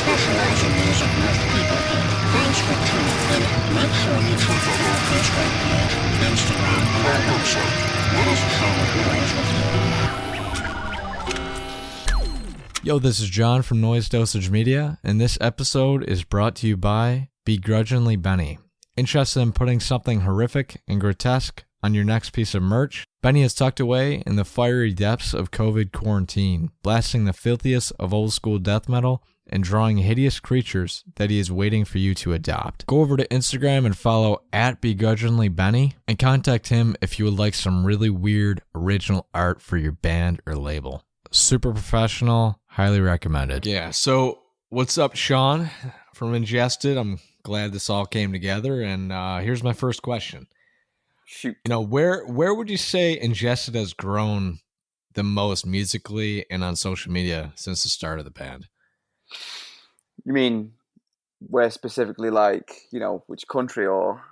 specialize in music most people hate. Thanks for tuning in. Make sure you check out our Facebook page, Instagram, and our website. Let us share what noise with you. Yo, this is John from Noise Dosage Media, and this episode is brought to you by Begrudgingly Benny. Interested in putting something horrific and grotesque on your next piece of merch? Benny is tucked away in the fiery depths of COVID quarantine, blasting the filthiest of old school death metal and drawing hideous creatures that he is waiting for you to adopt. Go over to Instagram and follow @BegrudginglyBenny and contact him if you would like some really weird original art for your band or label. Super professional, highly recommended. Yeah, so what's up, Sean from Ingested? I'm glad this all came together, and here's my first question. Shoot. You know, where would you say Ingested has grown the most musically and on social media since the start of the band? You mean where specifically, like, you know, which country or?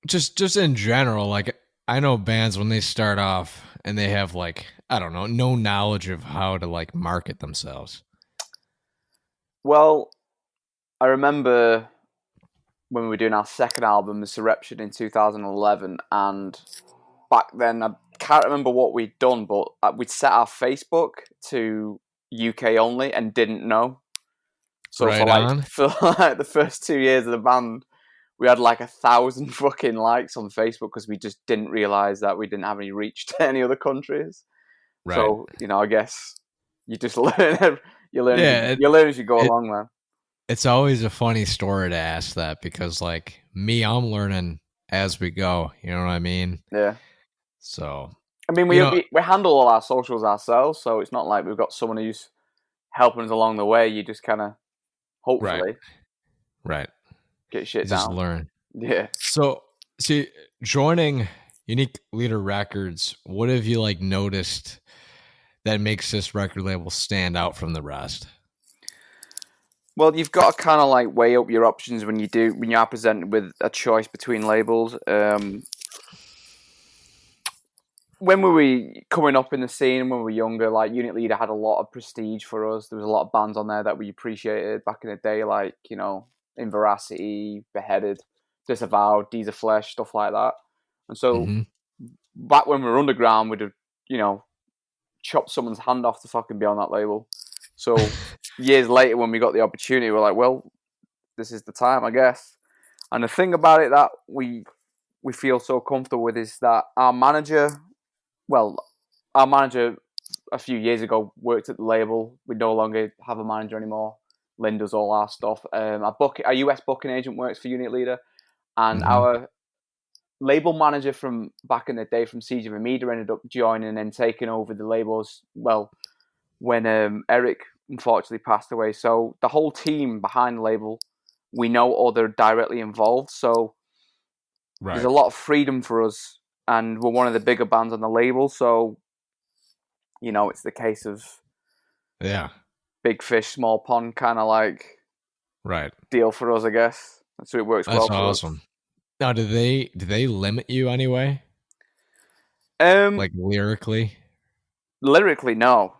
Just in general, like, I know bands when they start off and they have, like, I don't know, no knowledge of how to, like, market themselves. Well, I remember when we were doing our second album, Surreption, in 2011, and back then, I can't remember what we'd done, but we'd set our Facebook to UK only and didn't know. So Right for like the first 2 years of the band, we had like 1,000 fucking likes on Facebook because we just didn't realize that we didn't have any reach to any other countries. Right. So, you know, I guess you just learn. You learn as you go along, man. It's always a funny story to ask that because, like, I'm learning as we go. You know what I mean? Yeah. So, I mean, we handle all our socials ourselves, so it's not like we've got someone who's helping us along the way. You just kind of, hopefully, right, get shit just down. Learn. Yeah. So, see, joining Unique Leader Records, what have you, like, noticed that makes this record label stand out from the rest? Well, you've got to kind of like weigh up your options when you are presented with a choice between labels. When we were coming up in the scene, when we were younger, like, Unit Leader had a lot of prestige for us. There was a lot of bands on there that we appreciated back in the day, like, you know, In Veracity, Beheaded, Disavowed, Deeds of Flesh, stuff like that. And so back when we were underground, we'd have, you know, chopped someone's hand off to fucking be on that label. So years later, when we got the opportunity, we're like, well, this is the time, I guess. And the thing about it that we feel so comfortable with is that our manager a few years ago worked at the label. We no longer have a manager anymore. Lynn does all our stuff. Our US booking agent works for Unit Leader. And our label manager from back in the day from Siege of Amida ended up joining and taking over the labels, well, when Eric unfortunately passed away. So the whole team behind the label, we know, or they're directly involved. So there's a lot of freedom for us, and we're one of the bigger bands on the label. So, you know, it's the case of big fish, small pond kind of like deal for us, I guess. So it works well for us. That's awesome. Now, do they limit you anyway? Like lyrically? Lyrically, no.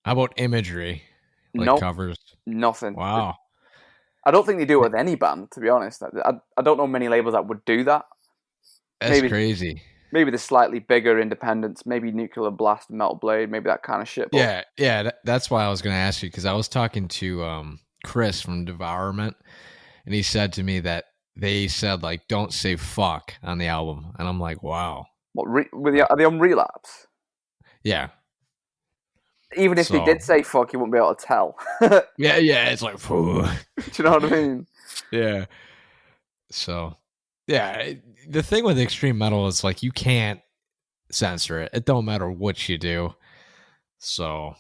How about imagery? Like covers? Nothing. Wow. I don't think they do it with any band, to be honest. I don't know many labels that would do that. That's crazy. Maybe the slightly bigger independents, maybe Nuclear Blast, Metal Blade, maybe that kind of shit. But yeah. That's why I was going to ask you, because I was talking to Chris from Devourment, and he said to me that they said, like, don't say fuck on the album. And I'm like, wow. What, are they on Relapse? Yeah. Even if they did say fuck, you wouldn't be able to tell. yeah, it's like, do you know what I mean? Yeah. So, yeah, the thing with extreme metal is, like, you can't censor it. It don't matter what you do. So.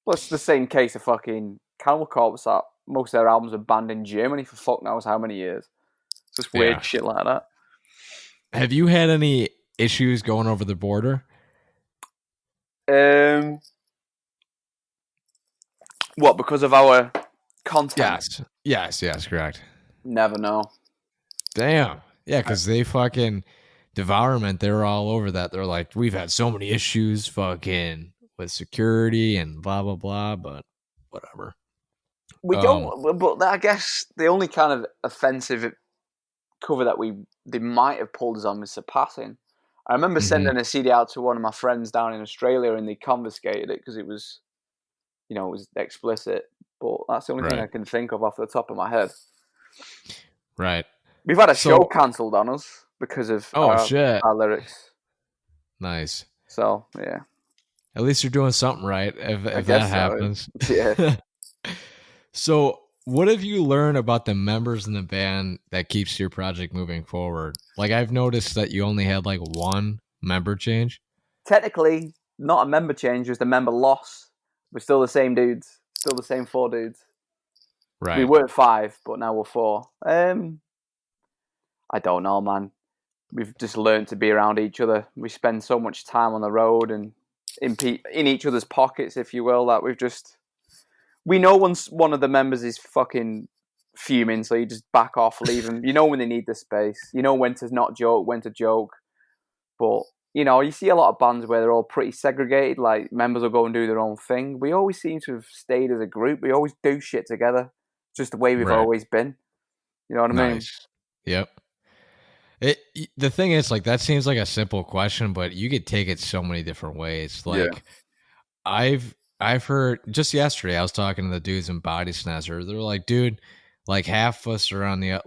Well, it's the same case of fucking Cannibal Corpse, that most of their albums are banned in Germany for fuck knows how many years. It's just weird shit like that. Have you had any issues going over the border? What, because of our content? Yes, correct. Never know. Damn. Yeah, because they fucking Devourment, they were all over that. They're like, we've had so many issues fucking with security and blah, blah, blah, but whatever. We don't, but I guess the only kind of offensive cover that they might have pulled us on was Surpassing. I remember sending a CD out to one of my friends down in Australia, and they confiscated it because it was, it was explicit. But that's the only thing I can think of off the top of my head. Right. We've had a show cancelled on us because of our lyrics. Nice. So, yeah. At least you're doing something right if that happens. Yeah. So, what have you learned about the members in the band that keeps your project moving forward? Like, I've noticed that you only had like one member change. Technically, not a member change, just a member loss. We're still the same dudes. Still the same 4 dudes. Right. We were 5, but now we're 4. I don't know, man. We've just learned to be around each other. We spend so much time on the road and in each other's pockets, if you will, that we know once one of the members is fucking fuming, so you just back off, leave them. You know when they need the space. You know when to not joke, when to joke. But, you see a lot of bands where they're all pretty segregated, like members will go and do their own thing. We always seem to have stayed as a group. We always do shit together. Just the way we've always been. You know what I mean? Yep. The thing is, like, that seems like a simple question, but you could take it so many different ways. Like, I've heard just yesterday, I was talking to the dudes in Body Snatcher. They're like, dude, like half of us are on the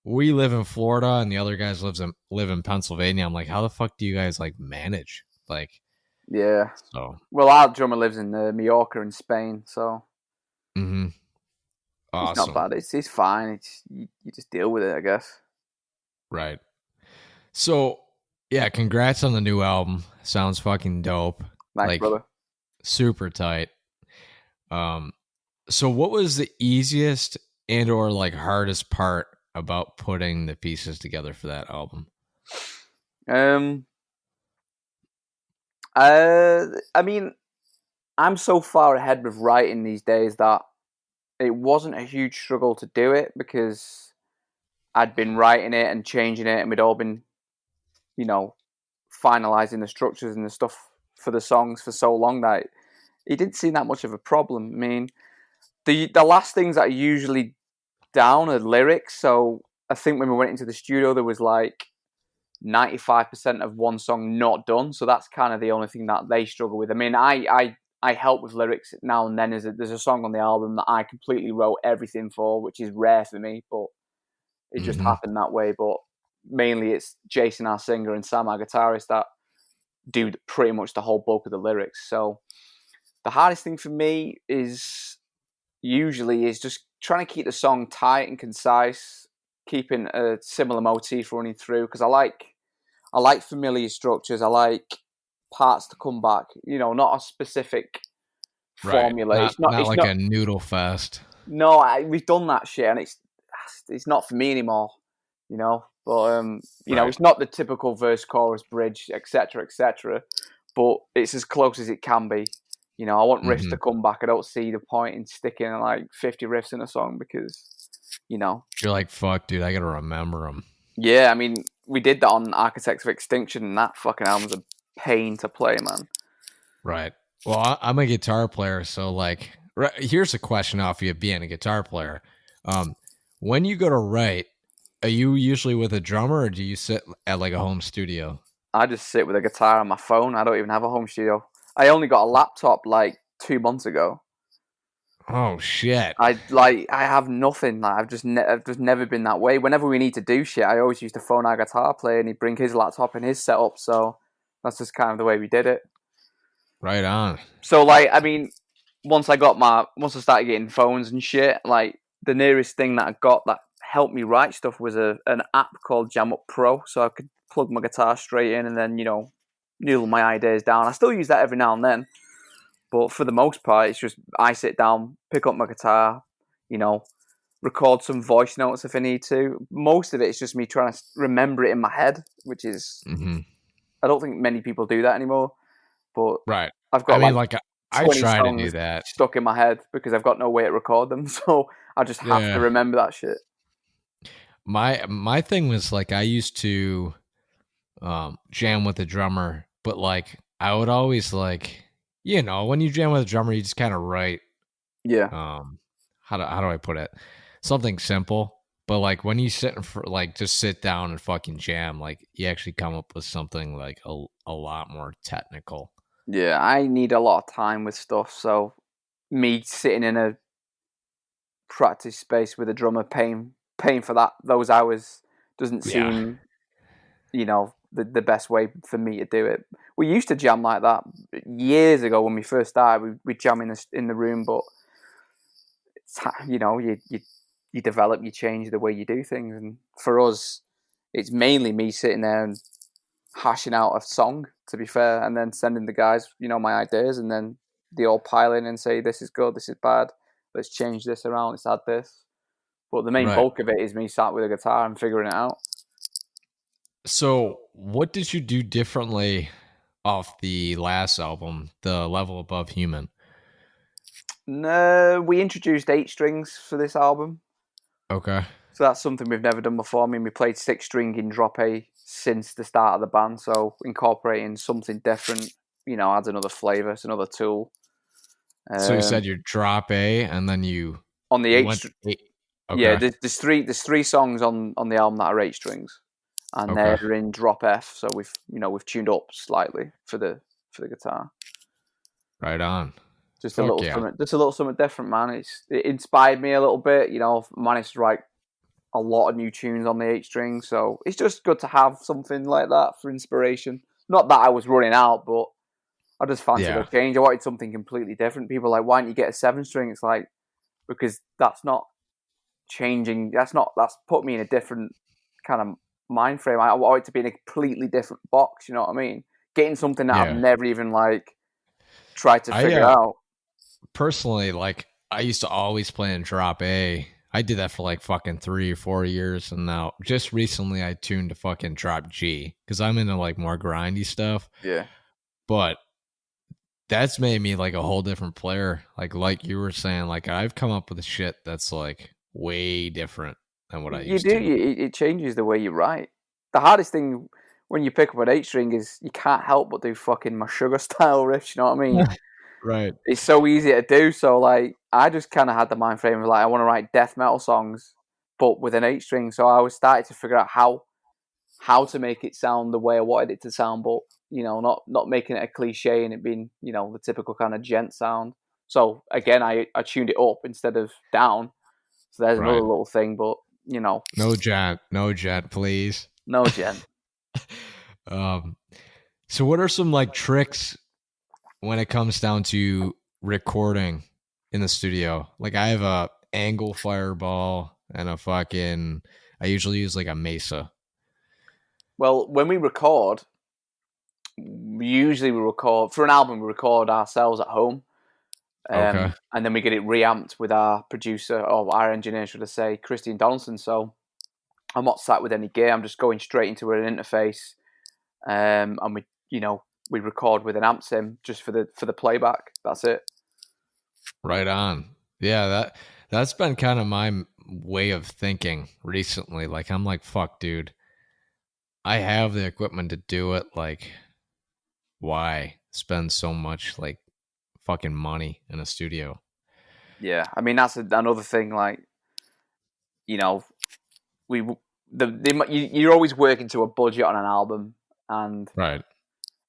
we live in Florida and the other guys live in Pennsylvania. I'm like, how the fuck do you guys like manage? Like, yeah. So, well, our drummer lives in Mallorca in Spain, so awesome. It's not bad. It's fine. You just deal with it, I guess. Right. So, yeah, congrats on the new album. Sounds fucking dope. Thanks, brother. Super tight. So what was the easiest and or like hardest part about putting the pieces together for that album? I mean, I'm so far ahead with writing these days that it wasn't a huge struggle to do it because I'd been writing it and changing it, and we'd all been, finalizing the structures and the stuff for the songs for so long that it didn't seem that much of a problem. I mean, the last things that are usually down are lyrics. So I think when we went into the studio, there was like 95% of one song not done. So that's kind of the only thing that they struggle with. I mean, I help with lyrics now and then. There's a song on the album that I completely wrote everything for, which is rare for me, but it just happened that way. But mainly it's Jason, our singer, and Sam, our guitarist, that do pretty much the whole bulk of the lyrics. So the hardest thing for me is just trying to keep the song tight and concise, keeping a similar motif running through, because I like familiar structures. I like parts to come back, not a specific formula. It's not like a noodle fest. No, we've done that shit, and it's not for me anymore, But it's not the typical verse, chorus, bridge, etc., etc. But it's as close as it can be. I want riffs to come back. I don't see the point in sticking like 50 riffs in a song because, You're like, fuck, dude, I gotta remember them. Yeah, I mean, we did that on Architects of Extinction, and that fucking album's a pain to play, man. Right. Well, I'm a guitar player, so like, here's a question off you being a guitar player. When you go to write, are you usually with a drummer, or do you sit at like a home studio? I just sit with a guitar on my phone. I don't even have a home studio. I only got a laptop like 2 months ago. Oh shit! I have nothing. Like, I've just never been that way. Whenever we need to do shit, I always used to phone our guitar player, and he'd bring his laptop and his setup. So that's just kind of the way we did it. Right on. So like, I mean, once I started getting phones and shit, like the nearest thing that I got that helped me write stuff was an app called Jam Up Pro, so I could plug my guitar straight in and then noodle my ideas down. I still use that every now and then, but for the most part, it's just I sit down, pick up my guitar, record some voice notes if I need to. Most of it is just me trying to remember it in my head, which is I don't think many people do that anymore. But right, I've got I try to do that stuck in my head because I've got no way to record them, so I just have to remember that shit. My thing was like I used to jam with the drummer, but like I would always like when you jam with a drummer, you just kind of write how do I put it? Something simple. But like when you just sit down and fucking jam, like you actually come up with something like a lot more technical. Yeah, I need a lot of time with stuff. So me sitting in a practice space with a drummer paying for those hours doesn't seem, the best way for me to do it. We used to jam like that years ago when we first started. We jam in the room, but it's, you develop, you change the way you do things, and for us, it's mainly me sitting there and hashing out a song, to be fair, and then sending the guys, my ideas, and then they all pile in and say, this is good, this is bad, let's change this around, let's add this. But the main Right. bulk of it is me sat with a guitar and figuring it out. So what did you do differently off the last album, The Level Above Human? No, we introduced 8 strings for this album. Okay. So that's something we've never done before. I mean, we played 6 string in drop A since the start of the band, so incorporating something different, adds another flavour, it's another tool. So you said you drop A, and then you on the 8 went 8. Okay. Yeah, there's 3 songs on the album that are 8 strings, and they're in drop F. So we've tuned up slightly for the guitar. Right on. Just a little something different, man. It inspired me a little bit. Managed to write a lot of new tunes on the 8 strings, so it's just good to have something like that for inspiration. Not that I was running out, but I just fancied a change. I wanted something completely different. People are like, why don't you get a 7 string? It's like, because that's not changing. That's put me in a different kind of mind frame. I want it to be in a completely different box. You know what I mean? Getting something that I've never even tried to figure out. Personally, I used to always play in drop A. I did that for fucking 3 or 4 years, and now just recently I tuned to fucking drop G because I'm into more grindy stuff. Yeah, but that's made me a whole different player. Like you were saying, I've come up with a shit that's way different than what I used to. It changes the way you write. The hardest thing when you pick up an 8 string is you can't help but do fucking my sugar style riffs. You know what I mean? Right. It's so easy to do. So I just kind of had the mind frame of I want to write death metal songs, but with an 8 string. So I was starting to figure out how to make it sound the way I wanted it to sound, but not making it a cliche and it being the typical kind of gent sound. So again, I tuned it up instead of down. So there's another little thing, but no gent, please, no gent. So what are some tricks when it comes down to recording in the studio? I have a angle fireball and I usually use a Mesa. Well, when we record, usually we record for an album. We record ourselves at home, and then we get it reamped with our producer or our engineer, should I say, Christian Donaldson. So I'm not sat with any gear. I'm just going straight into an interface, and we record with an amp sim just for the playback. That's it. Right on. Yeah, that's been kind of my way of thinking recently. I'm fuck, dude. I have the equipment to do it. Why spend so much fucking money in a studio? Yeah, I mean that's another thing. You're always working to a budget on an album, and right.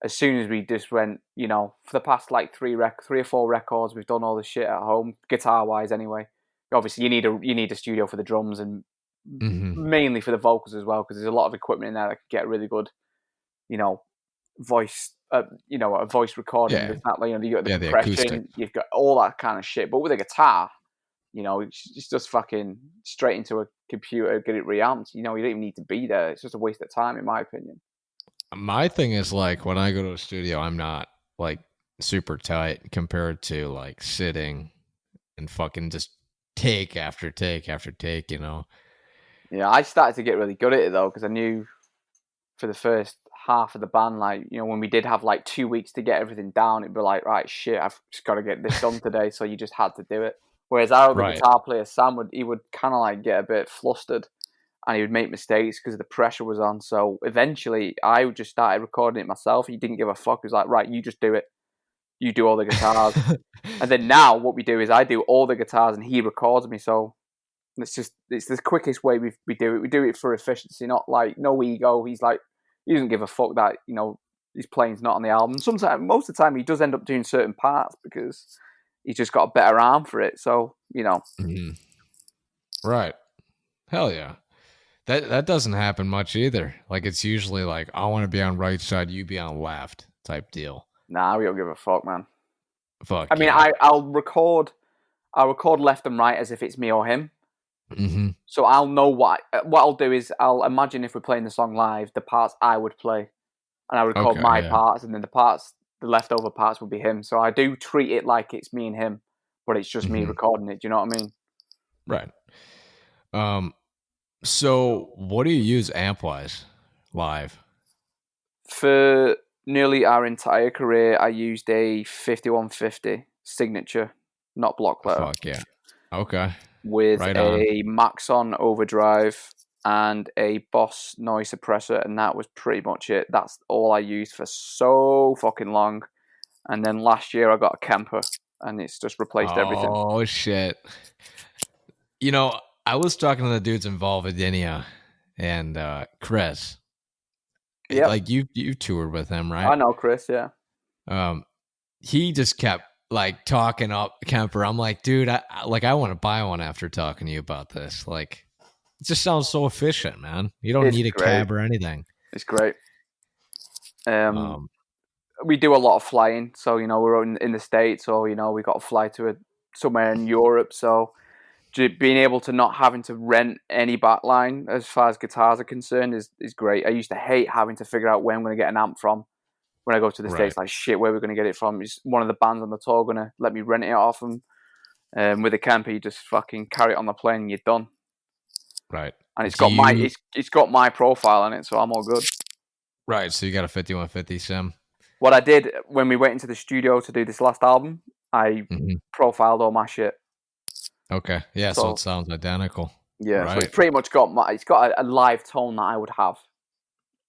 As soon as we just went, for the past 3 or 4 records, we've done all the shit at home, guitar wise anyway. Obviously, you need a studio for the drums and mainly for the vocals as well, because there's a lot of equipment in there that can get really good, voice, a voice recording. Yeah. You got the compression, you've got all that kind of shit. But with a guitar, it's just fucking straight into a computer, get it reamped. You don't even need to be there. It's just a waste of time, in my opinion. My thing is when I go to a studio, I'm not super tight compared to sitting and fucking just take after take after take, Yeah, I started to get really good at it though, because I knew for the first half of the band, when we did have 2 weeks to get everything down, it'd be right, shit, I've just got to get this done today. So you just had to do it. Whereas our other guitar player, Sam, would kind of get a bit flustered. And he would make mistakes because the pressure was on. So eventually, I just started recording it myself. He didn't give a fuck. He was like, right, you just do it. you do all the guitars. And then now what we do is I do all the guitars and he records me. So it's the quickest way we do it. We do it for efficiency, not like no ego. He doesn't give a fuck that, his playing's not on the album. Sometimes, most of the time, he does end up doing certain parts because he's just got a better arm for it. So, Mm-hmm. Right. Hell yeah. That doesn't happen much either. Like, it's usually like, I want to be on right side, you be on left type deal. Nah, we don't give a fuck, man. Fuck. I mean, yeah. I'll record left and right as if it's me or him. Mm-hmm. So I'll know what I'll do is I'll imagine if we're playing the song live, the parts I would play, and I record my parts, and then the leftover parts will be him. So I do treat it like it's me and him, but it's just me recording it. Do you know what I mean? Right. So what do you use amp-wise live? For nearly our entire career, I used a 5150 signature, not block player. Fuck yeah. Okay. With a Maxon overdrive and a Boss noise suppressor, and that was pretty much it. That's all I used for so fucking long. And then last year I got a Kemper, and it's just replaced everything. Oh shit! I was talking to the dudes involved with Dinia and Chris. Yeah, like you toured with him, right? I know Chris. Yeah. He just kept like talking up Kemper. I'm like, dude, I want to buy one after talking to you about this. Like, it just sounds so efficient, man. You don't need a cab or anything. It's great. We do a lot of flying, so we're in the States, or we got to fly to somewhere in Europe. So being able to not having to rent any backline as far as guitars are concerned is great. I used to hate having to figure out where I'm going to get an amp from. When I go to the States, like, shit, where are we going to get it from? Is one of the bands on the tour going to let me rent it off them? With a Kemper, you just fucking carry it on the plane and you're done. Right. And it's got my profile on it, so I'm all good. Right, so you got a 5150 sim. What I did when we went into the studio to do this last album, I profiled all my shit. Okay, yeah, so it sounds identical. Yeah, right. So it's pretty much got a live tone that I would have.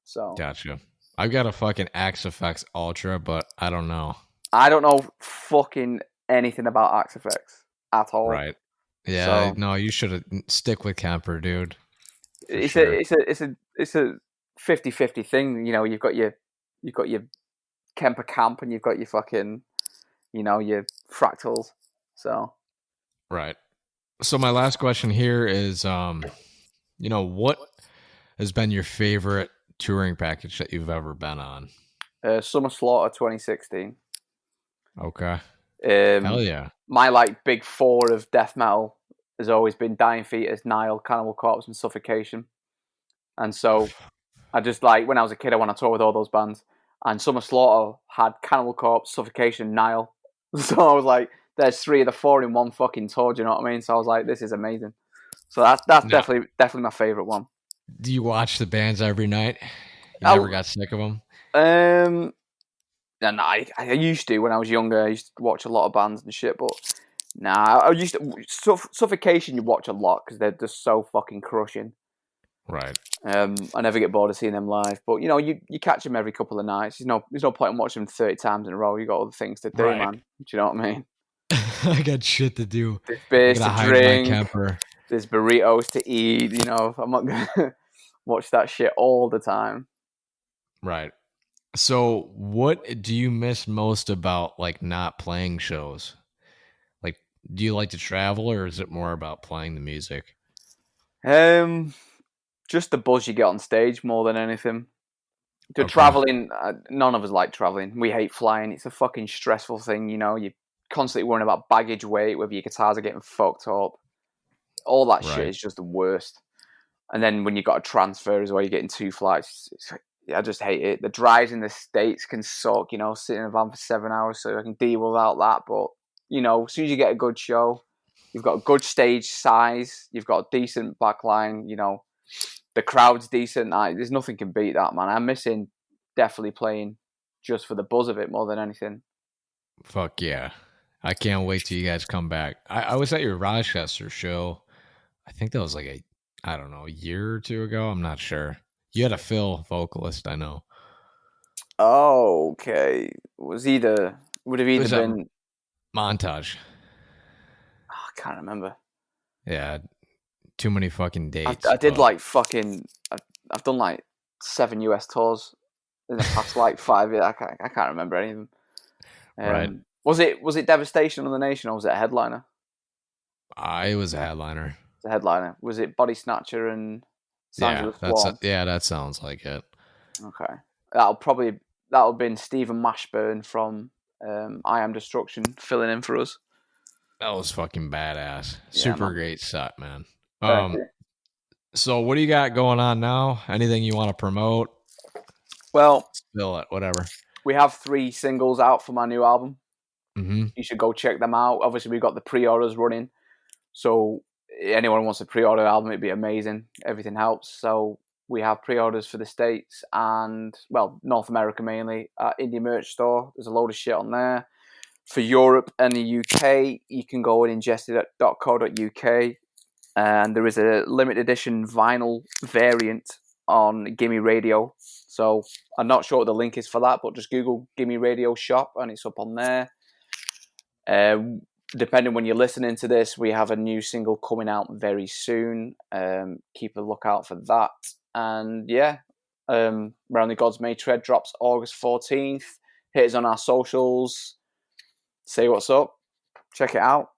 So gotcha. I've got a fucking Axe FX Ultra, but I don't know. I don't know fucking anything about Axe FX at all. Right. Yeah. So, no, you should stick with Kemper, dude. It's a 50-50 thing. You've got your Kemper Camp, and you've got your fucking your fractals. So right. So my last question here is, what has been your favorite touring package that you've ever been on? Summer Slaughter 2016. Okay. Hell yeah. My big four of death metal has always been Dying Fetus, Nile, Cannibal Corpse, and Suffocation. And so I just when I was a kid, I went on tour with all those bands, and Summer Slaughter had Cannibal Corpse, Suffocation, Nile. So I was like, there's three of the four in one fucking tour. Do you know what I mean? So I was like, this is amazing. So that's definitely my favorite one. Do you watch the bands every night? You never got sick of them? And I used to when I was younger. I used to watch a lot of bands and shit, but I used to Suffocation. You watch a lot because they're just so fucking crushing. Right. I never get bored of seeing them live, but you catch them every couple of nights. There's no point in watching them 30 times in a row. You got other things to do, man. Do you know what I mean? I got shit to do. There's beers to drink. There's burritos to eat. I'm not gonna watch that shit all the time. Right. So, what do you miss most about not playing shows? Do you like to travel, or is it more about playing the music? Just the buzz you get on stage more than anything. Traveling, none of us like traveling. We hate flying. It's a fucking stressful thing. You're constantly worrying about baggage weight, whether your guitars are getting fucked up. All that shit is just the worst. And then when you got to transfer as well, you're getting 2 flights. I just hate it. The drives in the States can suck, sitting in a van for 7 hours, so I can deal without that. But, as soon as you get a good show, you've got a good stage size, you've got a decent backline, the crowd's decent. There's nothing can beat that, man. I'm missing definitely playing just for the buzz of it more than anything. Fuck yeah. I can't wait till you guys come back. I was at your Rochester show. I think that was a year or two ago. I'm not sure. You had a Phil vocalist, I know. Oh, okay. It was either Would have either Was that been Montage. I can't remember. Yeah, too many fucking dates. I did but- like fucking. I've done like 7 US tours in the past like 5 years. I can't remember any of them. Right. Was it Devastation on the Nation or was it a headliner? It was a headliner. It's a headliner. Was it Body Snatcher and Signs of the Swarm? That sounds like it. Okay, that'll been Stephen Mashburn from I Am Destruction filling in for us. That was fucking badass. Yeah, Super man. great set, man. Thank you. So what do you got going on now? Anything you want to promote? Well, Spill it, whatever. we have 3 singles out for my new album. Mm-hmm. You should go check them out. Obviously, we've got the pre-orders running. So anyone who wants a pre-order album, it'd be amazing. Everything helps. So we have pre-orders for the States and, well, North America mainly at Indie Merch Store. There's a load of shit on there. For Europe and the UK, you can go at ingested.co.uk. And there is a limited edition vinyl variant on Gimme Radio. So I'm not sure what the link is for that, but just Google Gimme Radio Shop and it's up on there. Depending when you're listening to this, we have a new single coming out very soon. Keep a lookout for that. And yeah, Round the Gods May Tread drops August 14th. Hit us on our socials. Say what's up. Check it out.